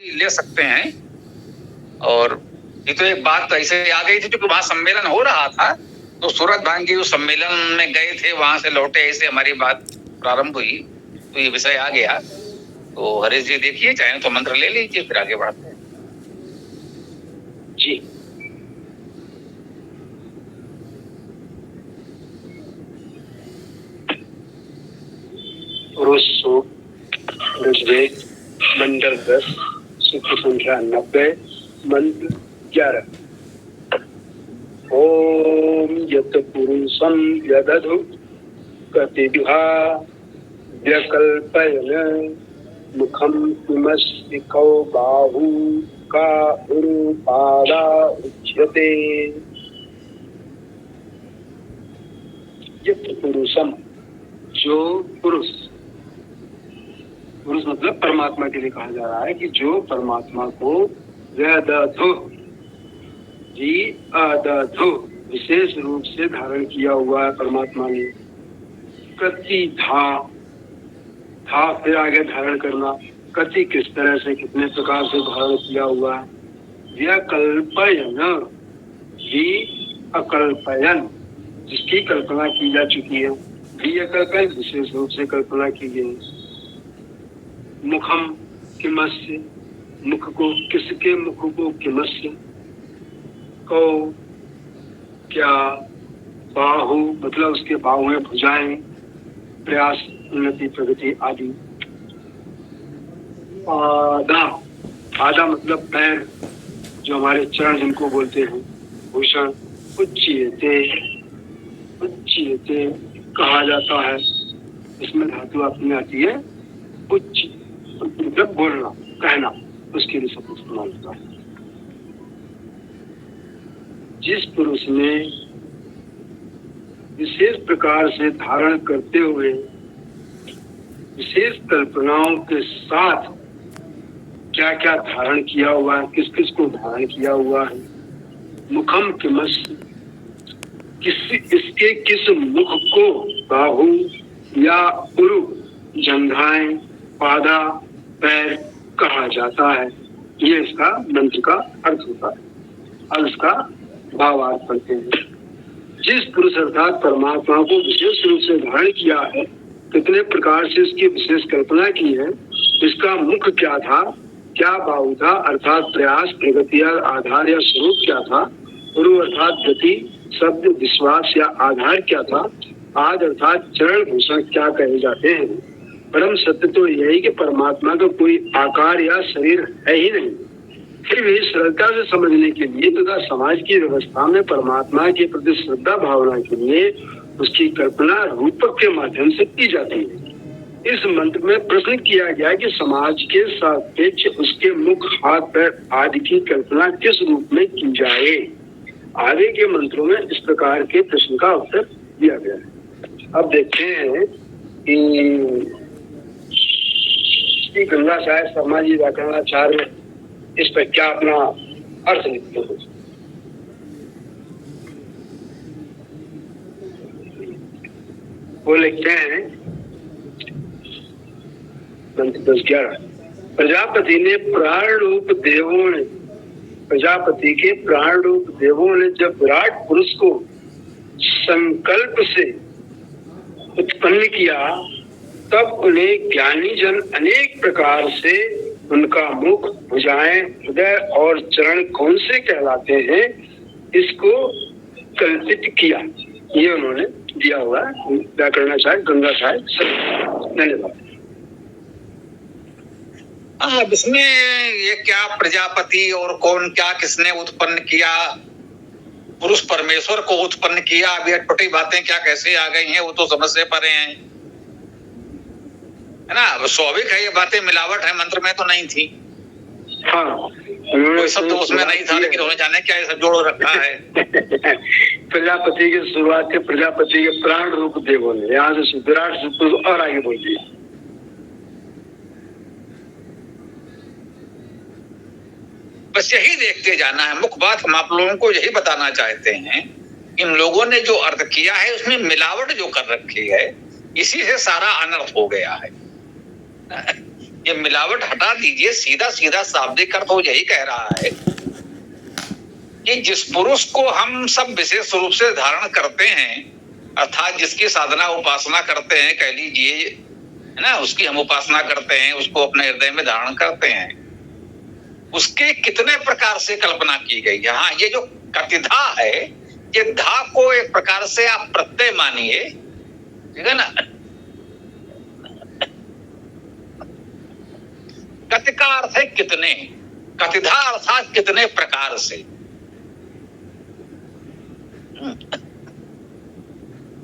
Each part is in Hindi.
ले सकते हैं। और ये तो एक बात ऐसे आ गई थी क्योंकि वहां सम्मेलन हो रहा था, तो सूरत भान जी उस सम्मेलन में गए थे, वहां से लौटे, ऐसे हमारी बात प्रारंभ हुई, तो ये विषय आ गया। तो हरीश जी देखिए, चाहे तो मंत्र ले लीजिए, फिर आगे बढ़ते हैं जी। पुरुष ऋग्वेद मंडल 10 सूत्र संख्या 90 मंत्र 11। ओम यत् पुरुषं यदधु कतिभा व्यकल्पयन् मुखं किमस्ति कौ बाहु का उरुपादा उच्यते। यत् पुरुषम, जो पुरुष, पुरुष मतलब परमात्मा के लिए कहा जा रहा है कि जो परमात्मा को व्यदधु जी अदधु विशेष रूप से धारण किया हुआ है परमात्मा ने। कति था फिर आगे धारण करना, कति किस तरह से कितने प्रकार से धारण किया हुआ है। व्यकल्पयन ही अकल्पयन, जिसकी कल्पना की जा चुकी है, व्यकल्पयन विशेष रूप से कल्पना की गई। मुखम किमस्य, मुख को, किसके मुख को, किमस्य को क्या, बाहु मतलब उसके बाहुएं, भुजाएं, प्रयास, उन्नति, प्रगति आदि। आदा, आदा मतलब पैर, जो हमारे चरण जिनको बोलते हैं, भूषण। उच्चीयते, उच्चीयते कहा जाता है, इसमें धातु अपनी आती है उच्च, मतलब बोलना, कहना, उसके लिए सब इस्तेमाल होता है। जिस पुरुष ने विशेष प्रकार से धारण करते हुए विशेष कल्पनाओं के साथ क्या क्या धारण किया हुआ है, किस किस को धारण किया हुआ है। मुखम किमस, इसके किस मुख को बाहु या उरु, जंघाएं, पादा, पैर कहा जाता है। ये इसका मंत्र का अर्थ होता है। अब इसका भावार्थ पढ़ते हैं। जिस पुरुष अर्थात परमात्मा को विशेष रूप से धारण किया है, कितने प्रकार से इसकी विशेष कल्पना की है, इसका मुख क्या था, क्या बाहु था अर्थात प्रयास, प्रगति, आधार या स्वरूप क्या था, गुरु अर्थात गति, शब्द, विश्वास या आधार क्या था, आद अर्थात चरण, भूषण क्या कहे जाते हैं। परम सत्य तो यही कि परमात्मा का कोई आकार या शरीर है ही नहीं। फिर भी श्रद्धा से समझने के लिए तथा समाज की व्यवस्था में परमात्मा के प्रति श्रद्धा भावना के लिए उसकी कल्पना रूपक के माध्यम से की जाती है। इस मंत्र में प्रश्न किया गया कि समाज के सापेक्ष उसके मुख, हाथ, पैर आदि की कल्पना किस रूप में की जाए। आगे के मंत्रों में इस प्रकार के प्रश्न का उत्तर दिया गया है। अब देखते हैं कि गंगा साहेब शर्मा जी व्याकरणाचार्य इस पर क्या अपना अर्थ लिखते हैं। वो लिखते हैं मंत्र 10-11। प्रजापति ने प्राण रूप देवों ने, प्रजापति के प्राण रूप देवों ने जब विराट पुरुष को संकल्प से उत्पन्न किया, तब उन्हें ज्ञानी जन अनेक प्रकार से उनका मुख, भुजाएं, हृदय और चरण कौन से कहलाते हैं, इसको कल्पित किया। ये उन्होंने दिया हुआ है व्याकरणाचार्य गंगा साहेब। धन्यवाद। अब इसमें ये क्या प्रजापति और कौन, क्या किसने उत्पन्न किया, पुरुष परमेश्वर को उत्पन्न किया, अब ये छोटी बातें क्या कैसे आ गई हैं, वो तो समझ से परे हैं, है ना। स्वाभाविक है, ये बातें मिलावट है, मंत्र में तो नहीं थी। हाँ, कोई शब्द तो उसमें नहीं था, लेकिन उन्हें जाने क्या ये सब जोड़ रखा है। प्रजापति की शुरुआत के प्रजापति के प्राण रूप देवों ने, यहाँ से विराट से और आगे बोल दिया। बस यही देखते जाना है। मुख्य बात हम आप लोगों को यही बताना चाहते हैं, इन लोगों ने जो अर्थ किया है उसमें मिलावट जो कर रखी है, इसी से सारा अनर्थ हो गया है। ये मिलावट हटा दीजिए, सीधा सीधा शाब्दिक अर्थ तो यही कह रहा है कि जिस पुरुष को हम सब विशेष रूप से धारण करते हैं, अर्थात जिसकी साधना उपासना करते हैं, कह लीजिए है ना, उसकी हम उपासना करते हैं, उसको अपने हृदय में धारण करते हैं, उसके कितने प्रकार से कल्पना की गई है। हाँ, ये जो कतिधा है, ये धा को एक प्रकार से आप प्रत्यय मानिए, ठीक है ना। कति का अर्थ है कितने, कतिधा अर्थात कितने प्रकार से।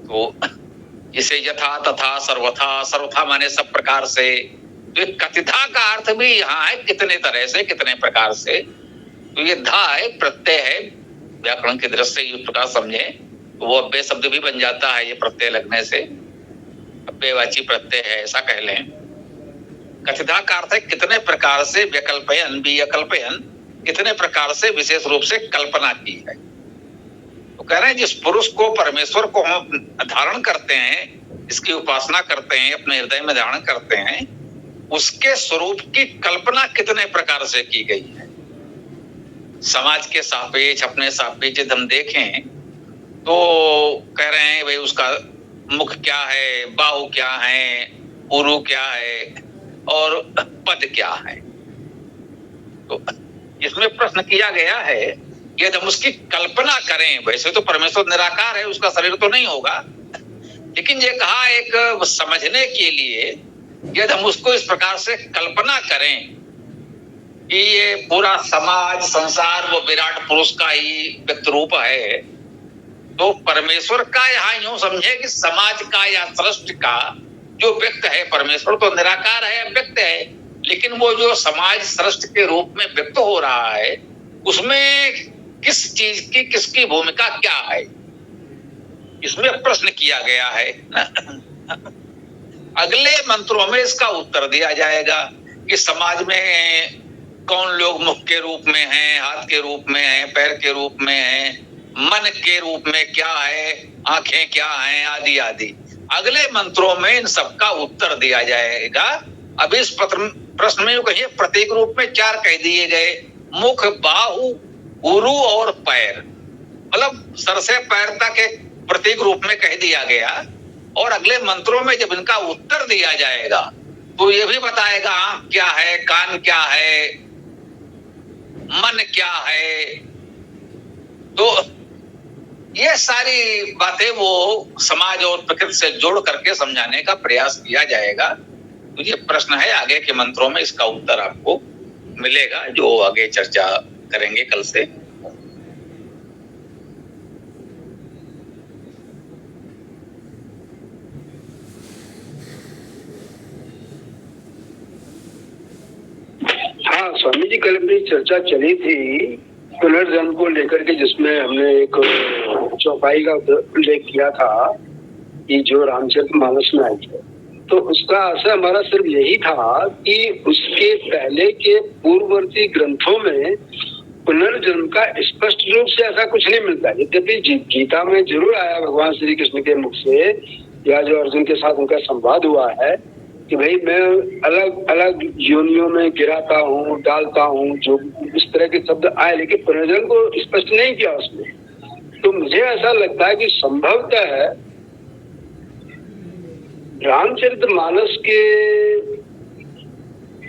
तो इसे यथा तथा सर्वथा, सर्वथा माने सब प्रकार से, तो कतिधा का अर्थ भी यहाँ है कितने तरह से, कितने प्रकार से। तो ये धा है, प्रत्यय है, व्याकरण की दृष्टि से इस प्रकार समझे तो वो अव्यय शब्द भी बन जाता है, ये प्रत्यय लगने से अव्ययवाची प्रत्यय है, ऐसा कह लें। कतिधा का अर्थ है कितने प्रकार से, व्यकल्पयन भी अकल्पयन, कितने प्रकार से विशेष रूप से कल्पना की है। तो कह रहे हैं जिस पुरुष को, परमेश्वर को हम धारण करते हैं, इसकी उपासना करते हैं, अपने हृदय में धारण करते हैं, उसके स्वरूप की कल्पना कितने प्रकार से की गई है। समाज के सापेक्ष, अपने सापेक्ष हम देखें तो कह रहे हैं भाई उसका मुख क्या है, बाहु क्या है, उरु क्या है और पद क्या है। तो इसमें प्रश्न किया गया है यदि हम उसकी कल्पना करें, वैसे तो परमेश्वर निराकार है, उसका शरीर तो नहीं होगा, लेकिन ये कहा एक समझने के लिए यदि हम उसको इस प्रकार से कल्पना करें कि ये पूरा समाज संसार वो विराट पुरुष का ही व्यक्त रूप है, तो परमेश्वर का यहाँ यूं समझे कि समाज का या सृष्टि का जो व्यक्त है, परमेश्वर तो निराकार है, व्यक्त है, लेकिन वो जो समाज सृष्टि के रूप में व्यक्त हो रहा है, उसमें किस चीज की, किसकी भूमिका क्या है, इसमें प्रश्न किया गया है। अगले मंत्रों में इसका उत्तर दिया जाएगा कि समाज में कौन लोग मुख के रूप में हैं, हाथ के रूप में हैं, पैर के रूप में हैं, मन के रूप में क्या है, आंखें क्या हैं, आदि आदि। अगले मंत्रों में इन सबका उत्तर दिया जाएगा। अब इस प्रश्न में कहिए प्रतीक रूप में 4 कह दिए गए, मुख, बाहु, उरु और पैर, मतलब सर से पैर तक एक प्रतीक रूप में कह दिया गया। और अगले मंत्रों में जब इनका उत्तर दिया जाएगा तो ये भी बताएगा आंख क्या है, कान क्या है, मन क्या है। तो ये सारी बातें वो समाज और प्रकृति से जोड़ करके समझाने का प्रयास किया जाएगा। तो ये प्रश्न है, आगे के मंत्रों में इसका उत्तर आपको मिलेगा, जो आगे चर्चा करेंगे कल से। हाँ स्वामी जी, कल अपनी चर्चा चली थी पुनर्जन्म को लेकर के, जिसमें हमने एक चौपाई का उल्लेख किया था कि जो रामचरितमानस में आई है, तो उसका आशय हमारा सिर्फ यही था कि उसके पहले के पूर्ववर्ती ग्रंथों में पुनर्जन्म का स्पष्ट रूप से ऐसा कुछ नहीं मिलता। यद्यपि गीता में जरूर आया भगवान श्री कृष्ण के मुख से, या जो अर्जुन के साथ उनका संवाद हुआ है कि भाई मैं अलग अलग योनियों में गिराता हूँ, डालता हूँ, जो इस तरह के शब्द आए, लेकिन पुनर्जन्म को स्पष्ट नहीं किया उसमें। तो मुझे ऐसा लगता है कि संभवतः है रामचरितमानस के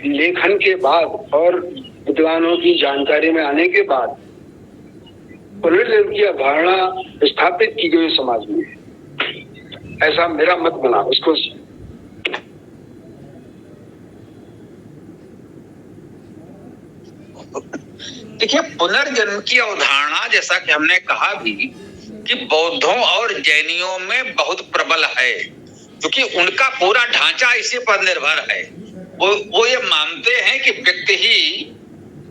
लेखन के बाद और विद्वानों की जानकारी में आने के बाद पुनर्जन्म की अवधारणा स्थापित की गई समाज में, ऐसा मेरा मत बना उसको। देखिए, पुनर्जन्म की अवधारणा जैसा कि हमने कहा भी कि बौद्धों और जैनियों में बहुत प्रबल है, क्योंकि उनका पूरा ढांचा इसी पर निर्भर है। वो ये मानते हैं कि व्यक्ति ही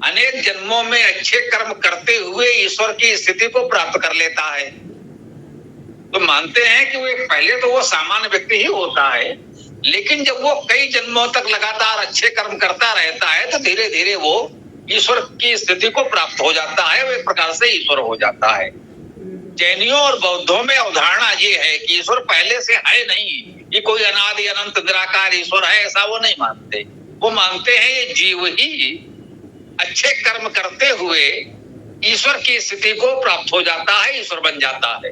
अनेक जन्मों में अच्छे कर्म करते हुए ईश्वर की स्थिति को प्राप्त कर लेता है। तो मानते हैं कि वो पहले तो वो सामान्य व्यक्ति ही होता है, लेकिन जब वो कई जन्मों तक लगातार अच्छे कर्म करता रहता है तो धीरे धीरे वो ईश्वर की स्थिति को प्राप्त हो जाता है, वो एक प्रकार से ईश्वर हो जाता है। जैनियों और बौद्धों में अवधारणा ये है कि ईश्वर पहले से है नहीं, ये कोई अनादि अनंत निराकार ईश्वर है, ऐसा वो नहीं मानते। वो मानते हैं ये जीव ही अच्छे कर्म करते हुए ईश्वर की स्थिति को प्राप्त हो जाता है, ईश्वर बन जाता है,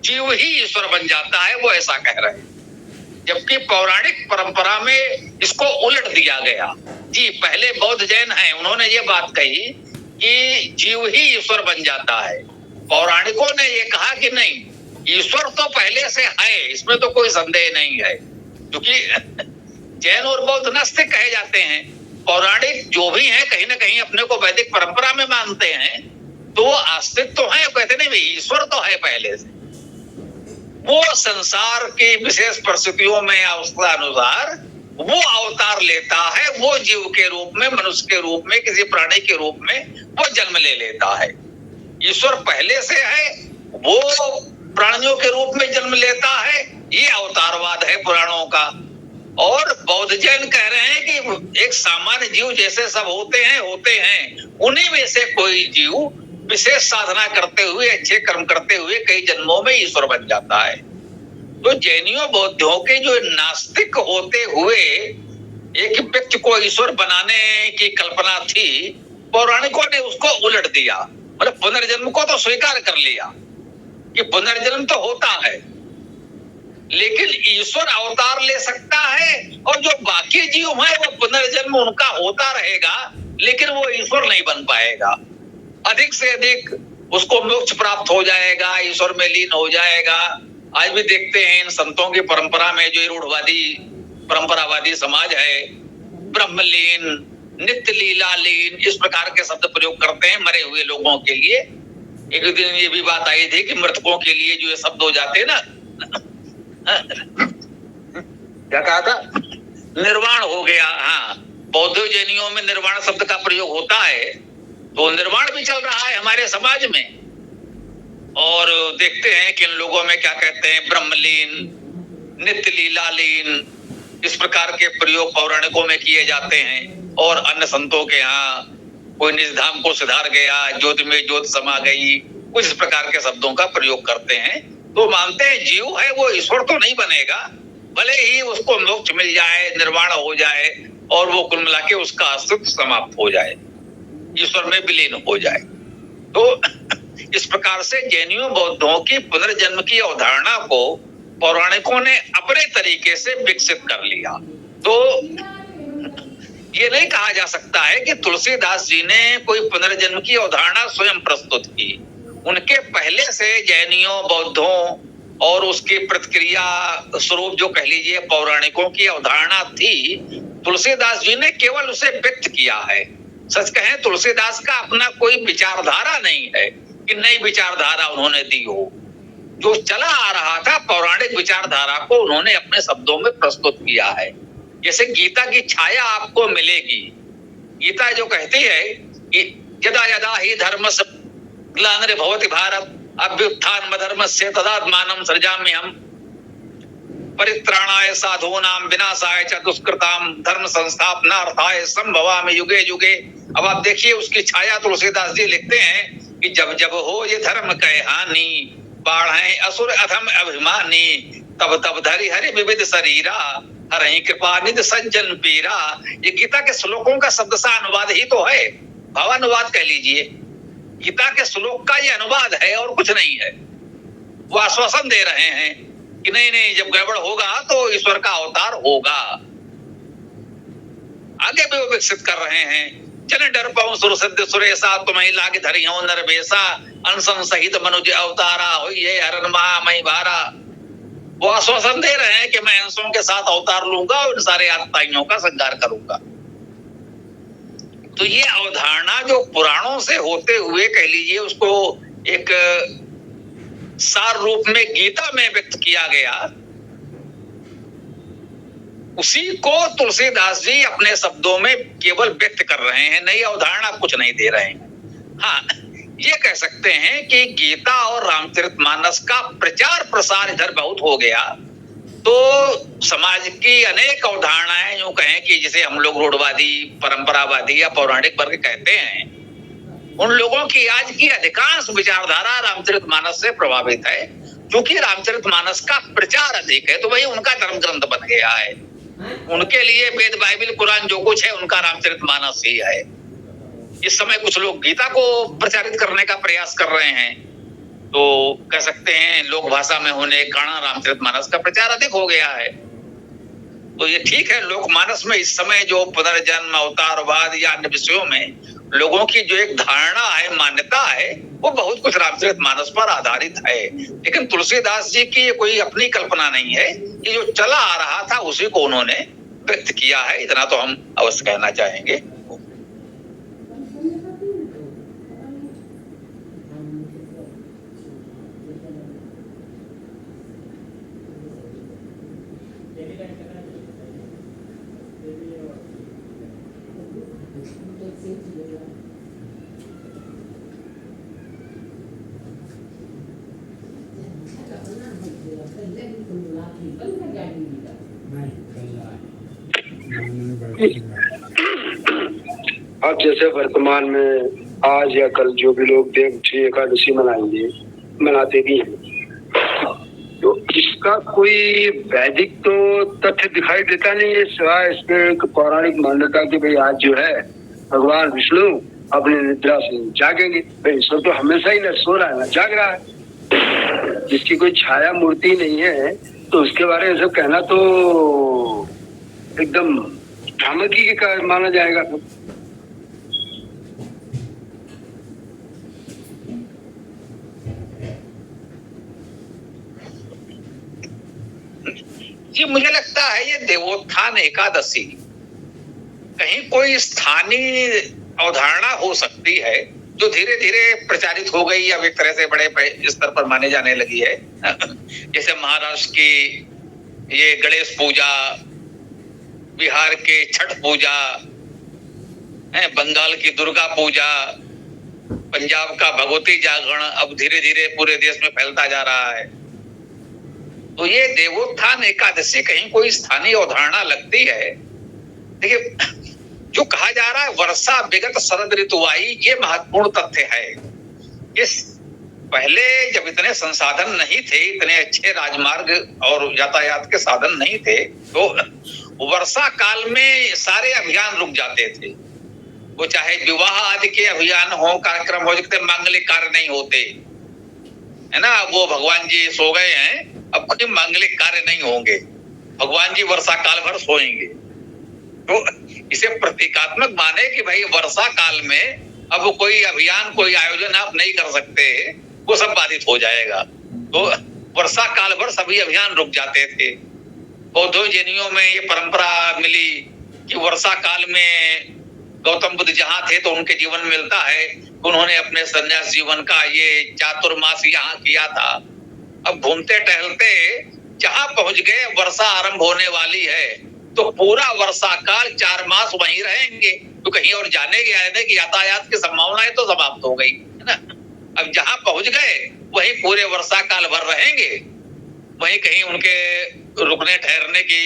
जीव ही ईश्वर बन जाता है, वो ऐसा कह रहे हैं। जबकि पौराणिक परंपरा में इसको उलट दिया गया। जी, पहले बौद्ध जैन हैं, उन्होंने ये बात कही कि जीव ही ईश्वर बन जाता है। पौराणिकों ने ये कहा कि नहीं, ईश्वर तो पहले से है, इसमें तो कोई संदेह नहीं है, क्योंकि जैन और बौद्ध नास्तिक कहे जाते हैं। पौराणिक जो भी हैं कहीं ना कहीं अपने को वैदिक परंपरा में मानते हैं, तो आस्तिक तो है, कहते नहीं भाई ईश्वर तो है पहले से। वो संसार की विशेष परिस्थितियों में अवस्था अनुसार वो अवतार लेता है, वो जीव के रूप में, मनुष्य के रूप में, किसी प्राणी के रूप में वो जन्म ले लेता है। ईश्वर पहले से है, वो प्राणियों के रूप में जन्म लेता है, ये अवतारवाद है पुराणों का। और बौद्ध जैन कह रहे हैं कि एक सामान्य जीव जैसे सब होते हैं, उन्हीं में से कोई जीव विशेष साधना करते हुए, अच्छे कर्म करते हुए कई जन्मों में ईश्वर बन जाता है। तो जैनियों बौद्धों के जो नास्तिक होते हुए एक व्यक्ति को ईश्वर बनाने की कल्पना थी, पौराणिकों ने उसको उलट दिया। मतलब पुनर्जन्म को तो स्वीकार कर लिया कि पुनर्जन्म तो होता है, लेकिन ईश्वर अवतार ले सकता है, और जो बाकी जीव हैं वो पुनर्जन्म उनका होता रहेगा, लेकिन वो ईश्वर नहीं बन पाएगा। अधिक से अधिक उसको मोक्ष प्राप्त हो जाएगा, ईश्वर में लीन हो जाएगा। आज भी देखते हैं इन संतों की परंपरा में जो रूढ़वादी परंपरावादी समाज है, ब्रह्मलीन, नित्य लीला लीन, इस प्रकार के शब्द प्रयोग करते हैं मरे हुए लोगों के लिए। एक दिन ये भी बात आई थी कि मृतकों के लिए जो ये शब्द हो जाते हैं ना, क्या कहा था, निर्वाण हो गया। हाँ, बौद्ध जैनियों में निर्वाण शब्द का प्रयोग होता है, तो निर्माण भी चल रहा है हमारे समाज में। और देखते हैं कि इन लोगों में क्या कहते हैं, ब्रह्मलीन, नित्य लीलालीन, इस प्रकार के प्रयोग पौराणिकों में किए जाते हैं। और अन्य संतों के यहाँ कोई निज धाम को सिधार गया, ज्योति में ज्योत समा गई, कुछ इस प्रकार के शब्दों का प्रयोग करते हैं। तो मानते हैं जीव है वो ईश्वर तो नहीं बनेगा, भले ही उसको मोक्ष मिल जाए, निर्वाण हो जाए, और वो कुल मिला के उसका अस्तित्व समाप्त हो जाए, ईश्वर में विलीन हो जाए। तो इस प्रकार से जैनियों बौद्धों की पुनर्जन्म की अवधारणा को पौराणिकों ने अपने तरीके से विकसित कर लिया। तो ये नहीं कहा जा सकता है कि तुलसीदास जी ने कोई पुनर्जन्म की अवधारणा स्वयं प्रस्तुत की। उनके पहले से जैनियों बौद्धों और उसकी प्रतिक्रिया स्वरूप जो कह लीजिए पौराणिकों की अवधारणा थी, तुलसीदास जी ने केवल उसे व्यक्त किया है। सच कहें तुलसीदास का अपना कोई विचारधारा नहीं है कि नई विचारधारा उन्होंने दी हो। जो चला आ रहा था पौराणिक विचारधारा को उन्होंने अपने शब्दों में प्रस्तुत किया है। जैसे गीता की छाया आपको मिलेगी। गीता जो कहती है कि यदा यदा ही धर्मस्य ग्लानिर्भवति भारत अभ्युत्थान अधर्मस्य तदात्मानं सृजाम्यहम् परित्राणाय साधूनां विनाशाय च दुष्कृतां धर्म संस्थापनार्थाय संभवामि युगे युगे। अब आप देखिए उसकी छाया तुलसीदास जी लिखते हैं कि जब जब हो ये धर्म कहे हानि, बाढ़े असुर अधम अभिमानी, तब तब धरि हरि विविध शरीरा, हरहि कृपा निध सज्जन पीरा। ये गीता के श्लोकों का शब्द सा अनुवाद ही तो है, भावानुवाद कह लीजिए। गीता के श्लोक का ये अनुवाद है और कुछ नहीं है। वो आश्वासन दे रहे हैं कि नहीं नहीं, जब गड़बड़ होगा तो ईश्वर का अवतार होगा। आगे भी वो विकसित कर रहे हैं। चले डर पाऊं सुर सिद्ध सुरेशा, तुम्हें लागे धरी हो नरवेशा, अनसन सहित मनुज अवतारा हुई है हरण महा मई भारा। वो आश्वासन दे रहे हैं कि मैं अंशों के साथ अवतार लूंगा और इन सारे आत्ताइयों का संहार करूंगा। तो ये अवधारणा जो पुराणों से होते हुए कह लीजिए उसको एक सार रूप में गीता में व्यक्त किया गया, उसी को तुलसीदास जी अपने शब्दों में केवल व्यक्त कर रहे हैं, नई अवधारणा कुछ नहीं दे रहे हैं। हाँ, ये कह सकते हैं कि गीता और रामचरितमानस का प्रचार प्रसार इधर बहुत हो गया, तो समाज की अनेक अवधारणाएं यूं कहें कि जिसे हम लोग रूढ़वादी, परंपरावादी या पौराणिक वर्ग कहते हैं, उन लोगों की आज की अधिकांश विचारधारा रामचरितमानस से प्रभावित है। क्योंकि रामचरितमानस का प्रचार अधिक है तो वही उनका धर्म ग्रंथ बन गया है। उनके लिए वेद बाइबल कुरान जो कुछ है उनका रामचरितमानस ही है। इस समय कुछ लोग गीता को प्रचारित करने का प्रयास कर रहे हैं, तो कह सकते हैं लोक भाषा में होने के कारण रामचरितमानस का प्रचार अधिक हो गया है। तो ये ठीक है, लोकमानस में इस समय जो पुनर्जन्म, अवतारवाद या अन्य विषयों में लोगों की जो एक धारणा है, मान्यता है, वो बहुत कुछ रामचरितमानस पर आधारित है। लेकिन तुलसीदास जी की कोई अपनी कल्पना नहीं है, ये जो चला आ रहा था उसी को उन्होंने व्यक्त किया है, इतना तो हम अवश्य कहना चाहेंगे। अब जैसे वर्तमान में आज या कल जो भी लोग देवउठी एकादशी मनाएंगे, मनाते भी हैं, तो इसका कोई वैदिक तो तथ्य दिखाई देता नहीं है, सिवाय इसके एक पौराणिक मान्यता की भाई आज जो है भगवान विष्णु अपनी निद्रा से जागेंगे। भाई ईश्वर तो हमेशा ही न सो रहा है न जाग रहा है, जिसकी कोई छाया मूर्ति नहीं है, तो उसके बारे में सब कहना तो एकदम भ्रामकी के कार्य माना जाएगा। तो जी मुझे लगता है ये देवोत्थान एकादशी कहीं कोई स्थानीय अवधारणा हो सकती है, जो धीरे धीरे प्रचारित हो गई, अब एक तरह से बड़े स्तर पर माने जाने लगी है। जैसे महाराष्ट्र की ये गणेश पूजा, बिहार के छठ पूजा, बंगाल की दुर्गा पूजा, पंजाब का भगवती जागरण अब धीरे धीरे पूरे देश में फैलता जा रहा है। तो ये देवोत्थान एकादशी कहीं कोई स्थानीय अवधारणा लगती है। देखिए, जो कहा जा रहा है वर्षा विगत शरद ऋतु आई, ये महत्वपूर्ण तथ्य है। इस पहले जब इतने संसाधन नहीं थे, इतने अच्छे राजमार्ग और यातायात के साधन नहीं थे, तो वर्षा काल में सारे अभियान रुक जाते थे। वो चाहे विवाह आदि के अभियान हो, कार्यक्रम हो, जितने मांगलिक कार्य नहीं होते, है ना। वो भगवान जी सो गए हैं, अब कोई मांगलिक कार्य नहीं होंगे, भगवान जी वर्षा काल भर सोएंगे। तो इसे प्रतीकात्मक माने कि भाई वर्षा काल में अब कोई अभियान, कोई आयोजन आप नहीं कर सकते, वो सब बाधित हो जाएगा। तो वर्षा काल भर सभी अभियान रुक जाते थे। बौद्धों जैनियों में ये परंपरा मिली कि वर्षा काल में गौतम बुद्ध जहां थे तो उनके जीवन में मिलता है, उन्होंने अपने संन्यास जीवन का ये चातुर्मास यहाँ किया था। अब घूमते टहलते जहां पहुंच गए, वर्षा आरंभ होने वाली है, तो पूरा वर्षा काल 4 मास वहीं रहेंगे, तो कहीं और जाने के आने की यातायात की संभावनाएं तो समाप्त हो गई, है ना। अब जहां पहुंच गए वहीं पूरे वर्षा काल भर रहेंगे, वहीं कहीं उनके रुकने ठहरने की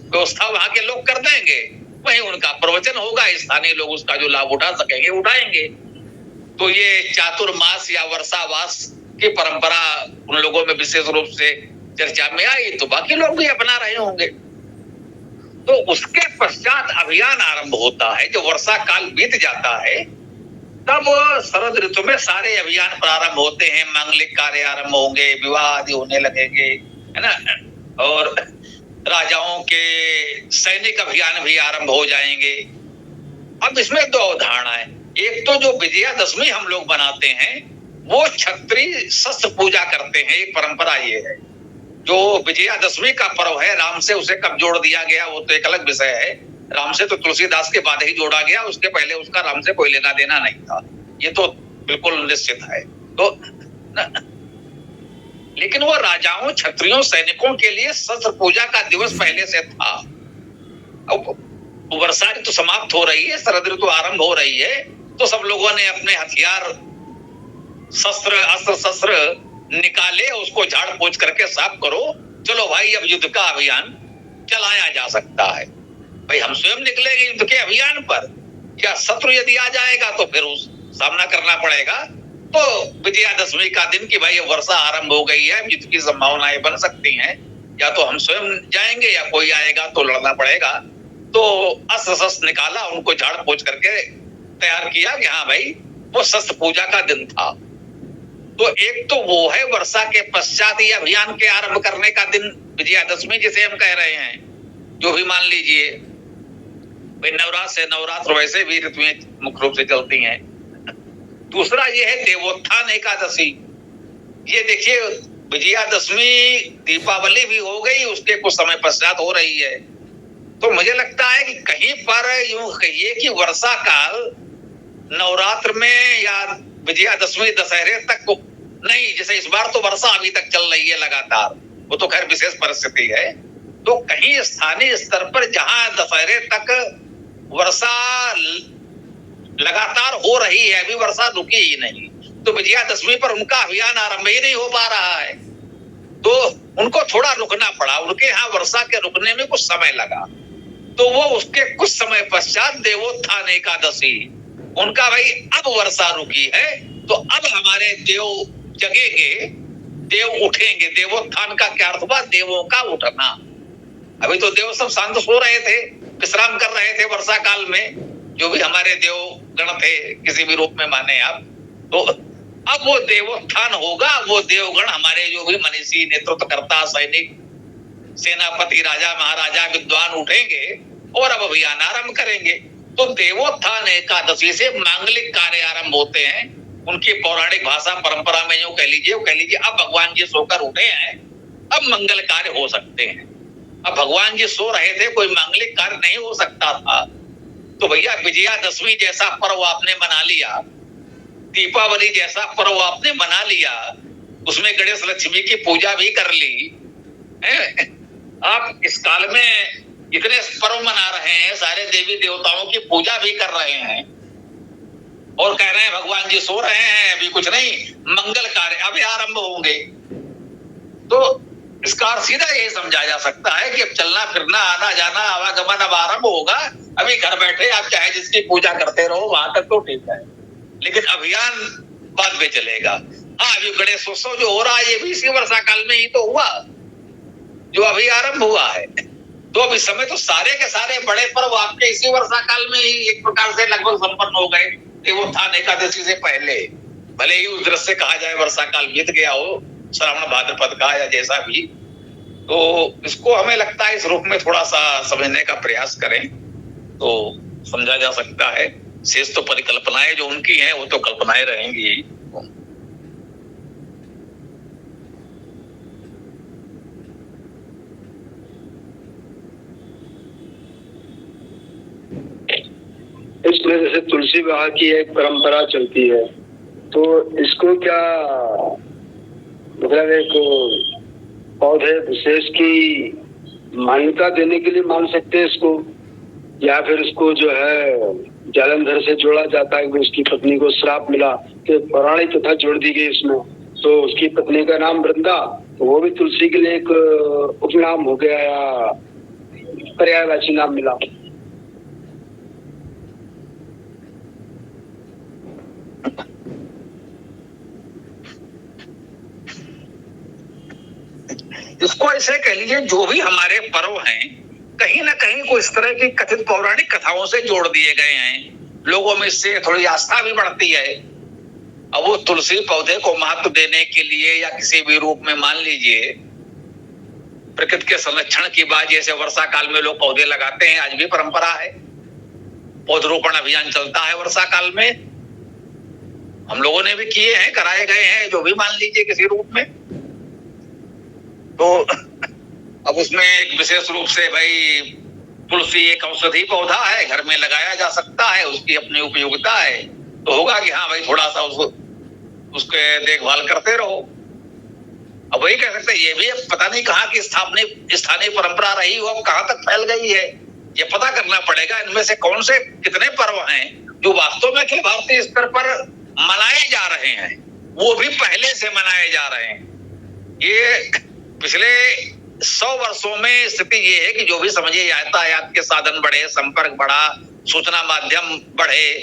व्यवस्था वहां के लोग कर देंगे, वहीं उनका प्रवचन होगा, स्थानीय लोग उसका जो लाभ उठा सकेंगे उठाएंगे। तो ये चातुर्मास या वर्षावास की परंपरा उन लोगों में विशेष रूप से चर्चा में आई, तो बाकी लोग भी अपना रहे होंगे। तो उसके पश्चात अभियान आरंभ होता है। जो वर्षा काल बीत जाता है, तब शरद ऋतु में सारे अभियान प्रारंभ होते हैं, मांगलिक कार्य आरंभ होंगे, विवाह आदि होने लगेंगे, है ना। और राजाओं के सैनिक अभियान भी आरंभ हो जाएंगे। अब इसमें 2 अवधारणा है। एक तो जो विजयादशमी हम लोग बनाते हैं, वो क्षत्रिय शस्त्र पूजा करते हैं, एक परंपरा ये है। जो विजयादशमी का पर्व है, राम से उसे कब जोड़ दिया गया वो तो एक अलग विषय है। राम से तो तुलसीदास के बाद ही जोड़ा गया, उसके पहले उसका राम से कोई लेना देना नहीं था, ये तो बिल्कुल निश्चित है। तो लेकिन वो राजाओं, क्षत्रियों, सैनिकों के लिए शस्त्र पूजा का दिवस पहले से था। अब वर्षा ऋतु समाप्त हो रही है, शरद ऋतु आरंभ हो रही है, तो सब लोगों ने अपने हथियार, शस्त्र, अस्त्र शस्त्र निकाले, उसको झाड़ पोंछ करके साफ करो, चलो भाई अब युद्ध का अभियान चलाया जा सकता है। भाई हम स्वयं निकलेंगे युद्ध के अभियान पर, या शत्रु यदि आ जाएगा तो फिर उस सामना करना पड़ेगा। तो विजयादशमी का दिन की भाई वर्षा आरंभ हो गई है, युद्ध की संभावनाएं बन सकती हैं, या तो हम स्वयं जाएंगे या कोई आएगा तो लड़ना पड़ेगा। तो अस्त्र शस्त्र निकाला, उनको झाड़ पोछ करके तैयार किया कि हाँ भाई वो शस्त्र पूजा का दिन था। तो एक तो वो है वर्षा के पश्चात ये अभियान के आरंभ करने का दिन, विजयादशमी जिसे हम कह रहे हैं, जो भी मान लीजिए। भाई नवरात्र से नवरात्र वैसे भी ऋतुएं मुख्य रूप से चलती हैं। दूसरा ये है देवोत्थान एकादशी। ये देखिए विजयादशमी दीपावली भी हो गई, उसके कुछ समय पश्चात हो रही है। तो मुझे लगता है कि कहीं पर यूं कहिए कि वर्षा काल नवरात्र में या विजयादशमी दशहरे तक नहीं, जैसे इस बार तो वर्षा अभी तक चल रही है लगातार, वो तो खैर विशेष परिस्थिति है। तो कहीं स्थानीय स्तर पर जहां दशहरे तक वर्षा लगातार हो रही है, अभी वर्षा रुकी ही नहीं, तो विजयादशमी पर उनका अभियान आरंभ ही नहीं हो पा रहा है। तो उनको थोड़ा रुकना पड़ा, उनके यहाँ वर्षा के रुकने में कुछ समय लगा। तो वो उसके कुछ समय पश्चात देवोत्थान एकादशी, उनका भाई अब वर्षा रुकी है तो अब हमारे देव जगेंगे, देव उठेंगे। देवोत्थान का क्या अर्थ हुआ? देवों का उठना। अभी तो देव सब शांत सो रहे थे, विश्राम कर रहे थे वर्षा काल में, जो भी हमारे देव गण थे किसी भी रूप में माने आप। तो अब वो देवोत्थान होगा, वो देवगण हमारे जो भी मनीषी, नेतृत्वकर्ता, सैनिक, सेनापति, राजा महाराजा, विद्वान उठेंगे और अब अभियान आरंभ करेंगे। तो देवोत्थान एकादशी से मांगलिक कार्य आरंभ होते हैं। उनकी पौराणिक भाषा परंपरा में यूं कह लीजिए अब भगवान जी सोकर उठे हैं, अब मंगल कार्य हो सकते हैं। अब भगवान जी सो रहे थे, कोई मांगलिक कार्य नहीं हो सकता था। तो भैया विजयादशमी जैसा पर्व आपने मना लिया, दीपावली जैसा पर्व आपने मना लिया, उसमें गणेश लक्ष्मी की पूजा भी कर ली है? आप इस काल में इतने पर्व मना रहे हैं, सारे देवी देवताओं की पूजा भी कर रहे हैं और कह रहे हैं भगवान जी सो रहे हैं, अभी कुछ नहीं, मंगल कार्य अभी आरंभ होंगे। तो इसका सीधा यही समझा जा सकता है कि अब चलना फिरना, आना जाना, आवागमन अब आरंभ होगा। अभी घर बैठे आप चाहे जिसकी पूजा करते रहो, वहां तक तो ठीक है, लेकिन अभियान बाद में चलेगा। हाँ, अभी गणेशोत्सव जो हो रहा है ये भी इसी वर्षा काल में ही तो हुआ, जो अभी आरंभ हुआ है। तो अब इस समय तो सारे के सारे बड़े पर्व आपके इसी वर्षा काल में ही एक प्रकार से लगभग संपन्न हो गए। देवोत्थान एकादशी से पहले भले ही उस दृश्य से कहा जाए वर्षा काल बीत गया हो, श्रावण भाद्रपद का या जैसा भी, तो इसको हमें लगता है इस रूप में थोड़ा सा समझने का प्रयास करें तो समझा जा सकता है। शेष तो परिकल्पनाएं जो उनकी हैं वो तो कल्पनाएं रहेंगी। इसमें जैसे तुलसी विवाह की एक परंपरा चलती है, तो इसको क्या मतलब एक पौधे विशेष की मान्यता देने के लिए मान सकते हैं इसको, या फिर इसको जो है जालंधर से जोड़ा जाता है कि उसकी पत्नी को श्राप मिला, तो पौराणिक कथा जोड़ दी गई इसमें। तो उसकी पत्नी का नाम वृंदा, तो वो भी तुलसी के लिए एक उपनाम हो गया या पर्यायवाची नाम मिला। इसको ऐसे कह लीजिए, जो भी हमारे पर्व हैं कहीं ना कहीं कोई इस तरह की कथित पौराणिक कथाओं से जोड़ दिए गए हैं। लोगों में इससे थोड़ी आस्था भी बढ़ती है। अब वो तुलसी पौधे को महत्व देने के लिए या किसी भी रूप में मान लीजिए प्रकृति के संरक्षण की बात, जैसे वर्षा काल में लोग पौधे लगाते हैं, आज भी परंपरा है, पौधरोपण अभियान चलता है वर्षा काल में, हम लोगों ने भी किए हैं, कराए गए हैं, जो भी मान लीजिए किसी रूप में। तो अब उसमें एक विशेष रूप से भाई तुलसी एक औषधि पौधा है, घर में लगाया जा सकता है, उसकी अपनी उपयोगिता है, तो होगा कि हाँ भाई थोड़ा सा उसके देखभाल करते रहो। अब वही कह सकते हैं, ये भी पता नहीं कहाँ की स्थानीय परंपरा रही हो, अब कहाँ तक फैल गई है, ये पता करना पड़ेगा। इनमें से कौन से कितने पर्व हैं जो वास्तव में अखिल भारतीय स्तर पर मनाए जा रहे हैं, वो भी पहले से मनाए जा रहे हैं। ये पिछले 100 वर्षों में स्थिति ये है कि जो भी समझिए यातायात के साधन बढ़े, संपर्क बढ़ा, सूचना माध्यम बढ़े,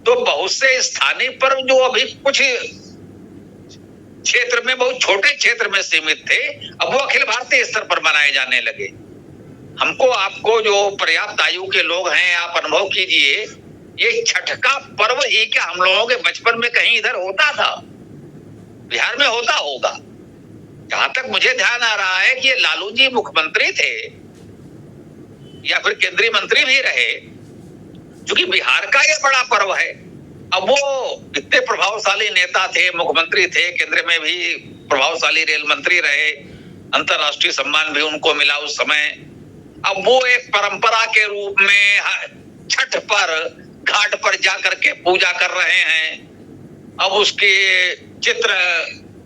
तो बहुत से स्थानीय पर्व जो अभी कुछ क्षेत्र में, बहुत छोटे क्षेत्र में सीमित थे, अब वो अखिल भारतीय स्तर पर मनाए जाने लगे। हमको, आपको जो पर्याप्त आयु के लोग हैं, आप अनुभव कीजिए, ये छठ का पर्व ही क्या हम लोगों के बचपन में कहीं इधर होता था? बिहार में होता होगा। जहां तक मुझे ध्यान आ रहा है कि ये लालू जी मुख्यमंत्री थे या फिर केंद्रीय मंत्री भी रहे, क्योंकि बिहार का ये बड़ा पर्व है। अब वो इतने प्रभावशाली नेता थे, मुख्यमंत्री थे, केंद्र में भी प्रभावशाली रेल मंत्री रहे, अंतरराष्ट्रीय सम्मान भी उनको मिला उस समय। अब वो एक परंपरा के रूप में छठ पर घाट पर जाकर के पूजा कर रहे हैं। अब उसके चित्र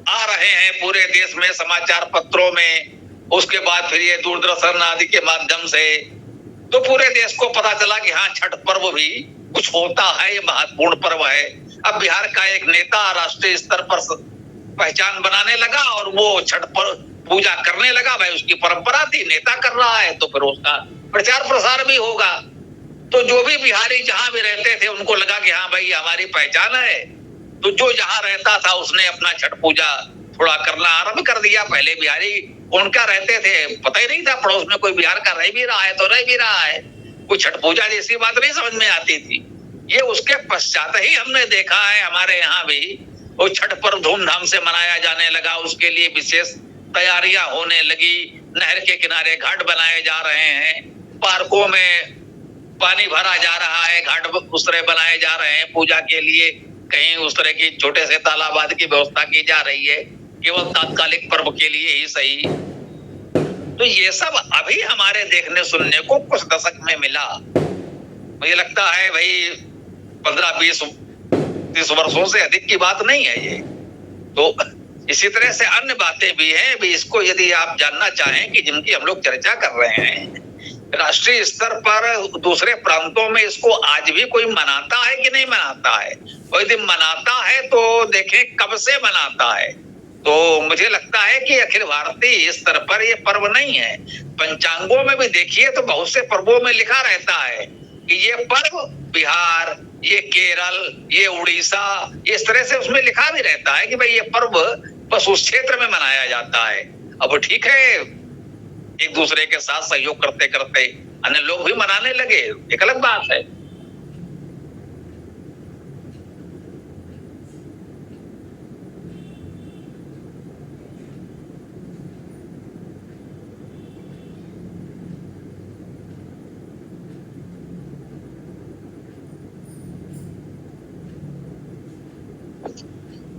आ रहे हैं पूरे देश में, समाचार पत्रों में, उसके बाद फिर ये दूरदर्शन आदि के माध्यम से, तो पूरे देश को पता चला कि हाँ, छठ पर्व भी कुछ होता है, ये महत्वपूर्ण पर्व है। अब बिहार का एक नेता राष्ट्रीय स्तर पर पहचान बनाने लगा और वो छठ पर पूजा करने लगा। भाई, उसकी परंपरा थी, नेता कर रहा है तो फिर उसका प्रचार प्रसार भी होगा। तो जो भी बिहारी जहां भी रहते थे, उनको लगा कि हाँ भाई, हमारी पहचान है, तो जो जहां रहता था उसने अपना छठ पूजा थोड़ा करना आरंभ कर दिया। पहले बिहारी उनका रहते थे, पता ही नहीं था, पड़ोस में कोई बिहार का रह भी रहा है तो रह भी रहा है, कोई छठ पूजा जैसी बात नहीं समझ में आती थी। ये उसके पश्चात ही हमने देखा है, हमारे यहाँ भी वो छठ पर्व धूमधाम से मनाया जाने लगा। उसके लिए विशेष तैयारियां होने लगी, नहर के किनारे घाट बनाए जा रहे हैं, पार्कों में पानी भरा जा रहा है, घाट उस तरह बनाए जा रहे हैं पूजा के लिए, कहीं उस तरह की छोटे से तालाब आदि की व्यवस्था की जा रही है, केवल तात्कालिक पर्व के लिए ही सही। तो ये सब अभी हमारे देखने सुनने को कुछ दशक में मिला। मुझे लगता है भाई 15, 20, 30 वर्षों से अधिक की बात नहीं है ये। तो इसी तरह से अन्य बातें भी हैं, भी इसको यदि आप जानना चाहें कि जिनकी हम लोग चर्चा कर रहे हैं, राष्ट्रीय स्तर पर दूसरे प्रांतों में इसको आज भी कोई मनाता है कि नहीं मनाता है, और यदि मनाता है तो देखें कब से मनाता है। तो मुझे लगता है कि अखिल भारतीय स्तर पर ये पर्व नहीं है। पंचांगों में भी देखिए तो बहुत से पर्वों में लिखा रहता है कि ये पर्व बिहार, ये केरल, ये उड़ीसा, इस तरह से उसमें लिखा भी रहता है कि भाई ये पर्व बस उस क्षेत्र में मनाया जाता है। अब ठीक है, एक दूसरे के साथ सहयोग करते करते अन्य लोग भी मनाने लगे, एक अलग बात है।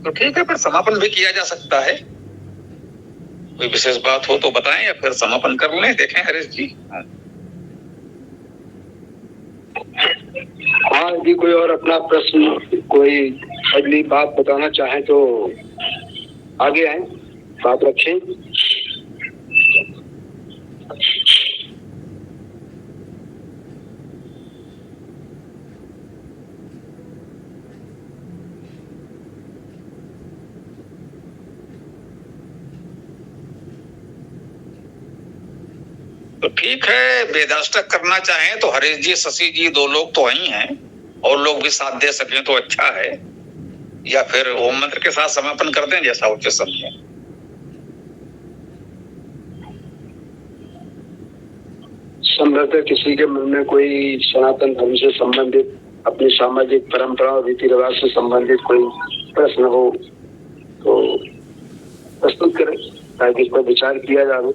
तो ठीक है, फिर समापन भी किया जा सकता है। कोई विशेष बात हो तो बताएं या फिर समापन कर लें। देखें हरीश जी। हाँ, यदि कोई और अपना प्रश्न, कोई अगली बात बताना चाहे तो आगे आए, बात रखें। तो ठीक है, वेदाष्टक करना चाहें तो हरीश जी, शशि जी, 2 लोग तो वही हैं, और लोग भी साथ दे सकें तो अच्छा है, या फिर ओम मंत्र के साथ समापन कर दें, जैसा उचित समझे। संभवतः किसी के मन में कोई सनातन धर्म से संबंधित, अपनी सामाजिक परंपरा और रीति रिवाज से संबंधित कोई प्रश्न हो तो प्रस्तुत करें, ताकि इस पर विचार किया जाए।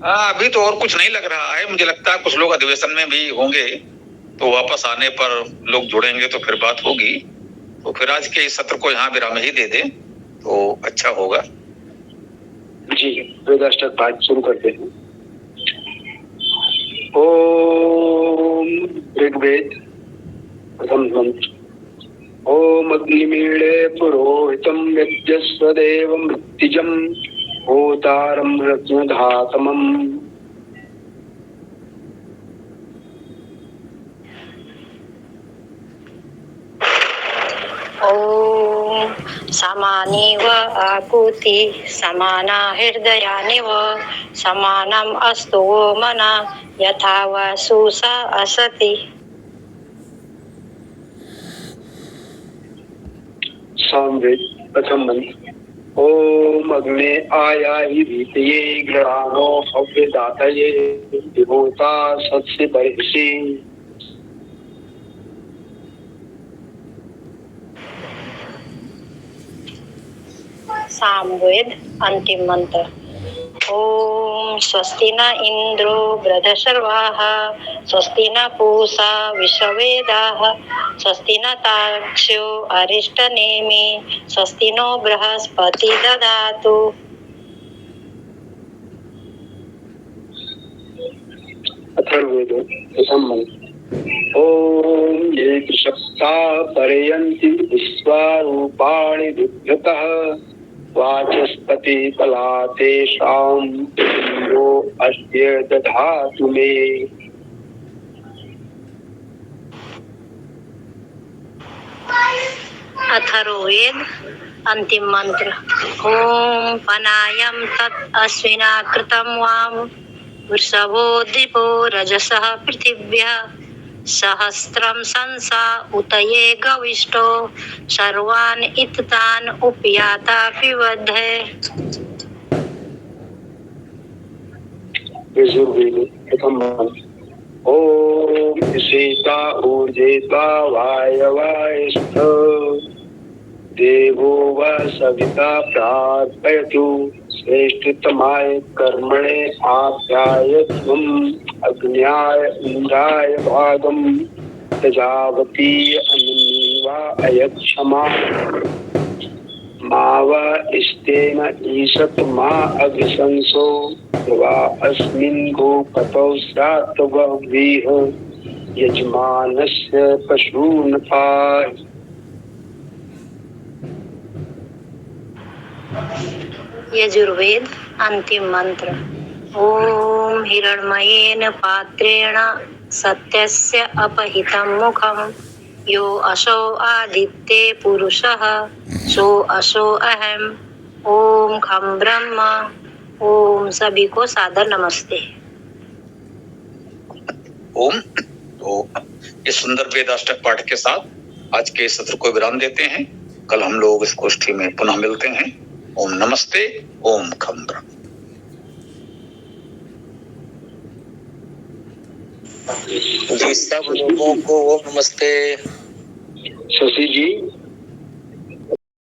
अभी तो और कुछ नहीं लग रहा है। मुझे लगता है कुछ लोग अधिवेशन में भी होंगे, तो वापस आने पर लोग जुड़ेंगे तो फिर बात होगी। तो फिर आज के इस सत्र को यहाँ विराम ही दे दें तो अच्छा होगा। जी, वेदाष्टक पाठ शुरू करते हैं। ओम ऋग्वेद प्रथम मंत्र। ओम अग्निमीळे पुरोहितं यज्ञस्व देवं मृत्युजं होतारं रत्नधातमम्। ओम समानीव आकुति समाना हृदयानिव समानम अस्तु वो मना यथा व सुसा असति। सामवेद प्रथम मंत्र। ओम अग्ने आयाहि भीतये गृहाणो हव्य दातये विभूता सत्स्य बर्हिषि। सामवेद अंतिम मंत्र। ओम स्वस्ति न इंद्रो वृद्धशर्वाः स्वस्ति न पूषा विश्ववेदाः स्वस्ति न तार्क्ष्यो अरिष्टनेमि स्वस्ति नो बृहस्पति ददातु। अथर्ववेद प्रथम मंत्र। ओम ये त्रिशक्ता परयन्ति विश्वारूपाणि विभ्रतः वाचस्पति बलातेषां इंद्रो अस्य दधातु मे। अथर्ववेद अंतिम मंत्र। ओम पनायम तत् अश्विना कृतं वाम वृषभो दिपो रजसः पृथिव्यः सहस्त्रम संसा उतये गविष्टो सर्वान् इत्तान् उपयाता पिबध्य। यजुर्वेद प्रथम मंत्र। ओम ईशेता ऊर्जेता वायवायस्थ देवो व सविता प्रार्थयतु श्रेष्ठतमाय कर्मणे आप्यायत्वम् अग्न्याय इंद्राय भागम प्रजावती अन्नीवा अयक्षमा माव इष्टेन ईशत मा अभिशंसो वा अस्मिन् गोपतौ स्यात् बह्वीः यजमानस्य पशून् पाहि। यजुर्वेद अंतिम मंत्र। ओम हिरण्मयेन पात्रेण सत्यस्य अपहितं मुखं यो असो आदित्ये पुरुषः सो असो अहम्। ओम खम ब्रह्म। ओम सभी को सादर नमस्ते। ओम। तो इस सुंदर वेदाष्टक पाठ के साथ आज के सत्र को विराम देते हैं। कल हम लोग इस गोष्ठी में पुनः मिलते हैं। ओम नमस्ते। ओम खम ब्रह्म। जी सब लोगों को ओम नमस्ते। शशि जी